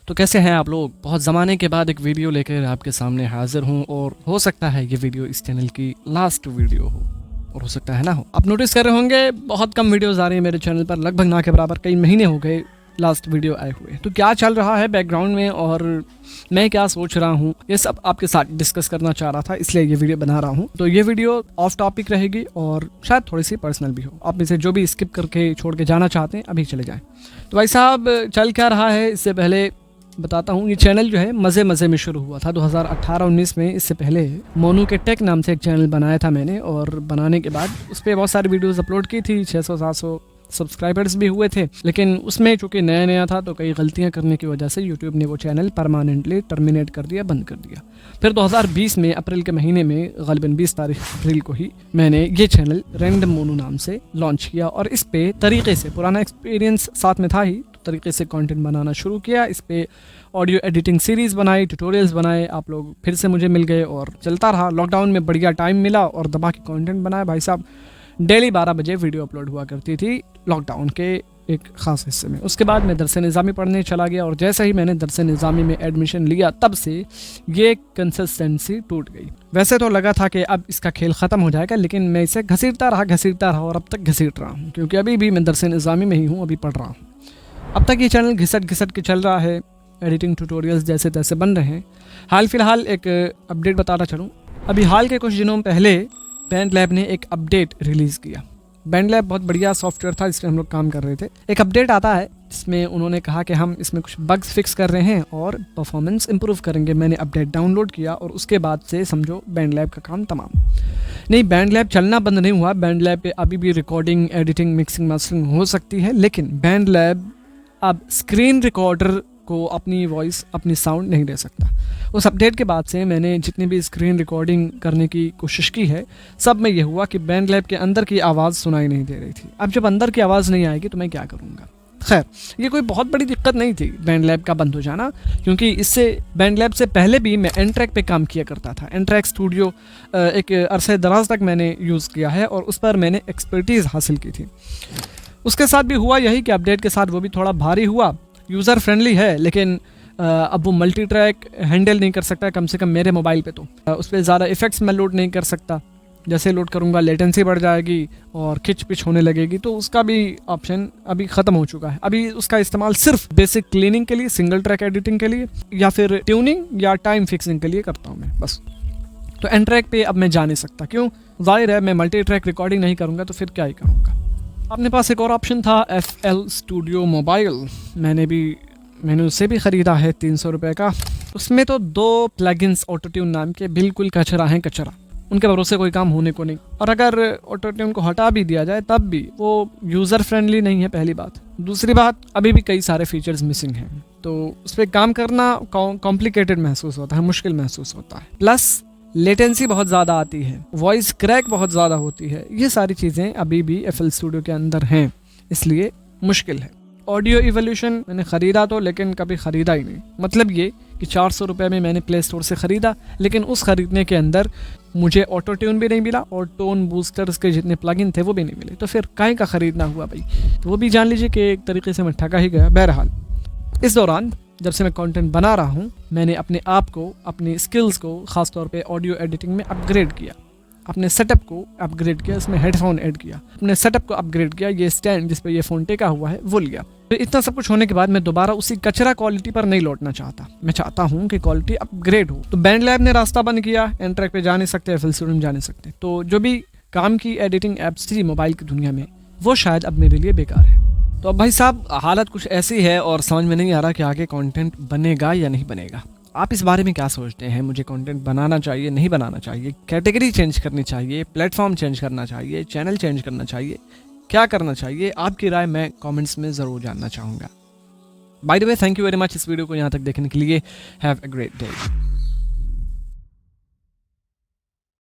तो कैसे हैं आप लोग? बहुत ज़माने के बाद एक वीडियो लेकर आपके सामने हाजिर हूँ और हो सकता है ये वीडियो इस चैनल की लास्ट वीडियो हो और हो सकता है ना हो। आप नोटिस कर रहे होंगे बहुत कम वीडियोस आ रही हैं मेरे चैनल पर, लगभग ना के बराबर। कई महीने हो गए लास्ट वीडियो आए हुए। तो क्या चल रहा है बैकग्राउंड में और मैं क्या सोच रहा हूँ, ये सब आपके साथ डिस्कस करना चाह रहा था, इसलिए ये वीडियो बना रहा हूँ। तो ये वीडियो ऑफ टॉपिक रहेगी और शायद थोड़ी सी पर्सनल भी हो। आप में से जो भी स्किप करके छोड़ के जाना चाहते हैं अभी चले जाएं। तो भाई साहब चल क्या रहा है इससे पहले बताता हूँ। ये चैनल जो है मज़े मज़े में शुरू हुआ था 2018-19 में। इससे पहले मोनू के टेक नाम से एक चैनल बनाया था मैंने, और बनाने के बाद उस पर बहुत सारी वीडियोस अपलोड की थी। 600-700 सब्सक्राइबर्स भी हुए थे, लेकिन उसमें चूँकि नया नया था तो कई गलतियां करने की वजह से यूट्यूब ने वो चैनल परमानेंटली टर्मिनेट कर दिया, बंद कर दिया। फिर 2020 में अप्रैल के महीने में, ग़ालिबन 20 तारीख अप्रैल को ही, मैंने ये चैनल रैंडम मोनू नाम से लॉन्च किया और इस पे तरीके से, पुराना एक्सपीरियंस साथ में था ही, तरीके से कंटेंट बनाना शुरू किया। इस पे ऑडियो एडिटिंग सीरीज़ बनाई, ट्यूटोरियल्स बनाए। आप लोग फिर से मुझे मिल गए और चलता रहा। लॉकडाउन में बढ़िया टाइम मिला और दबा के कंटेंट बनाया। भाई साहब डेली 12 बजे वीडियो अपलोड हुआ करती थी लॉकडाउन के एक ख़ास हिस्से में। उसके बाद मैं दरस निज़ामी पढ़ने चला गया और जैसे ही मैंने दरस निज़ामी में एडमिशन लिया तब से ये कंसिस्टेंसी टूट गई। वैसे तो लगा था कि अब इसका खेल ख़त्म हो जाएगा, लेकिन मैं इसे घसीटता रहा और अब तक घसीट रहा हूँ, क्योंकि अभी भी मैं दरस निज़ामी में ही हूँ, अभी पढ़ रहा हूँ। अब तक ये चैनल घिसट के चल रहा है। एडिटिंग ट्यूटोरियल्स जैसे तैसे बन रहे हैं। हाल फिलहाल एक अपडेट बताना चलूँ, अभी हाल के कुछ दिनों पहले बैंडलैब ने एक अपडेट रिलीज़ किया। बैंडलैब बहुत बढ़िया सॉफ्टवेयर था जिसमें हम लोग काम कर रहे थे। एक अपडेट आता है जिसमें उन्होंने कहा कि हम इसमें कुछ बग्स फिक्स कर रहे हैं और परफॉर्मेंस इंप्रूव करेंगे। मैंने अपडेट डाउनलोड किया और उसके बाद से समझो बैंडलैब का काम तमाम। नहीं, बैंडलैब चलना बंद नहीं हुआ। बैंडलैब पे अभी भी रिकॉर्डिंग, एडिटिंग, मिक्सिंग, मास्टरिंग हो सकती है, लेकिन बैंडलैब अब स्क्रीन रिकॉर्डर को अपनी वॉइस, अपनी साउंड नहीं दे सकता। उस अपडेट के बाद से मैंने जितनी भी स्क्रीन रिकॉर्डिंग करने की कोशिश की है, सब में यह हुआ कि बैंडलैब के अंदर की आवाज़ सुनाई नहीं दे रही थी। अब जब अंदर की आवाज़ नहीं आएगी तो मैं क्या करूँगा? खैर, ये कोई बहुत बड़ी दिक्कत नहीं थी बैंडलैब का बंद हो जाना, क्योंकि इससे बैंडलैब से पहले भी मैं एनट्रैक पे काम किया करता था। एनट्रैक स्टूडियो एक अरसे दराज तक मैंने यूज़ किया है और उस पर मैंने एक्सपर्टीज़ हासिल की थी। उसके साथ भी हुआ यही कि अपडेट के साथ वो भी थोड़ा भारी हुआ। यूज़र फ्रेंडली है, लेकिन अब वो मल्टी ट्रैक हैंडल नहीं कर सकता, कम से कम मेरे मोबाइल पे। तो उस पर ज़्यादा इफ़ेक्ट्स मैं लोड नहीं कर सकता। जैसे लोड करूँगा लेटेंसी बढ़ जाएगी और खिंच पिच होने लगेगी, तो उसका भी ऑप्शन अभी ख़त्म हो चुका है। अभी उसका इस्तेमाल सिर्फ बेसिक क्लीनिंग के लिए, सिंगल ट्रैक एडिटिंग के लिए या फिर ट्यूनिंग या टाइम फिक्सिंग के लिए करता हूँ मैं, बस। तो एन ट्रैक पे अब मैं जा नहीं सकता, क्यों? जाहिर है मैं मल्टी ट्रैक रिकॉर्डिंग नहीं करूँगा तो फिर क्या ही करूँगा। अपने पास एक और ऑप्शन था, FL स्टूडियो मोबाइल। मैंने उससे भी ख़रीदा है 300 रुपये का। उसमें तो 2 प्लगइन्स ऑटोट्यून नाम के बिल्कुल कचरा हैं, कचरा। उनके भरोसे कोई काम होने को नहीं, और अगर ऑटोट्यून को हटा भी दिया जाए तब भी वो यूज़र फ्रेंडली नहीं है, पहली बात। दूसरी बात, अभी भी कई सारे फीचर्स मिसिंग हैं, तो उस पर काम करना कॉम्प्लिकेटेड महसूस होता है, मुश्किल महसूस होता है। प्लस लेटेंसी बहुत ज़्यादा आती है, वॉइस क्रैक बहुत ज़्यादा होती है। ये सारी चीज़ें अभी भी FL स्टूडियो के अंदर हैं, इसलिए मुश्किल है। ऑडियो इवोल्यूशन मैंने ख़रीदा तो, लेकिन कभी ख़रीदा ही नहीं। मतलब ये कि 400 रुपये में मैंने प्ले स्टोर से ख़रीदा, लेकिन उस ख़रीदने के अंदर मुझे ऑटो ट्यून भी नहीं मिला और टोन बूस्टर्स के जितने प्लगइन थे वो भी नहीं मिले। तो फिर काहे का ख़रीदना हुआ भाई? तो वो भी जान लीजिए कि एक तरीके से मैं ठगा ही गया। बहरहाल, इस दौरान जब से मैं कंटेंट बना रहा हूँ, मैंने अपने आप को, अपनी स्किल्स को, ख़ास तौर पे ऑडियो एडिटिंग में अपग्रेड किया। अपने सेटअप को अपग्रेड किया, इसमें हेडफोन ऐड किया, अपने सेटअप को अपग्रेड किया। ये स्टैंड जिस पे ये फ़ोन टेका हुआ है वो लिया। तो इतना सब कुछ होने के बाद मैं दोबारा उसी कचरा क्वालिटी पर नहीं लौटना चाहता। मैं चाहता हूँ कि क्वालिटी अपग्रेड हो। तो बैंडलैब ने रास्ता बंद किया। एनट्रैक पे जा नहीं सकते, FL स्टूडियो में जा नहीं सकते। तो जो भी काम की एडिटिंग ऐप्स थी मोबाइल की दुनिया में, वो शायद अब मेरे लिए बेकार है। तो अब भाई साहब हालत कुछ ऐसी है और समझ में नहीं आ रहा कि आगे कंटेंट बनेगा या नहीं बनेगा। आप इस बारे में क्या सोचते हैं? मुझे कंटेंट बनाना चाहिए, नहीं बनाना चाहिए? कैटेगरी चेंज करनी चाहिए? प्लेटफॉर्म चेंज करना चाहिए? चैनल चेंज करना चाहिए? क्या करना चाहिए? आपकी राय मैं कमेंट्स में ज़रूर जानना चाहूँगा। By the way, thank you very much इस वीडियो को यहाँ तक देखने के लिए। Have a great day.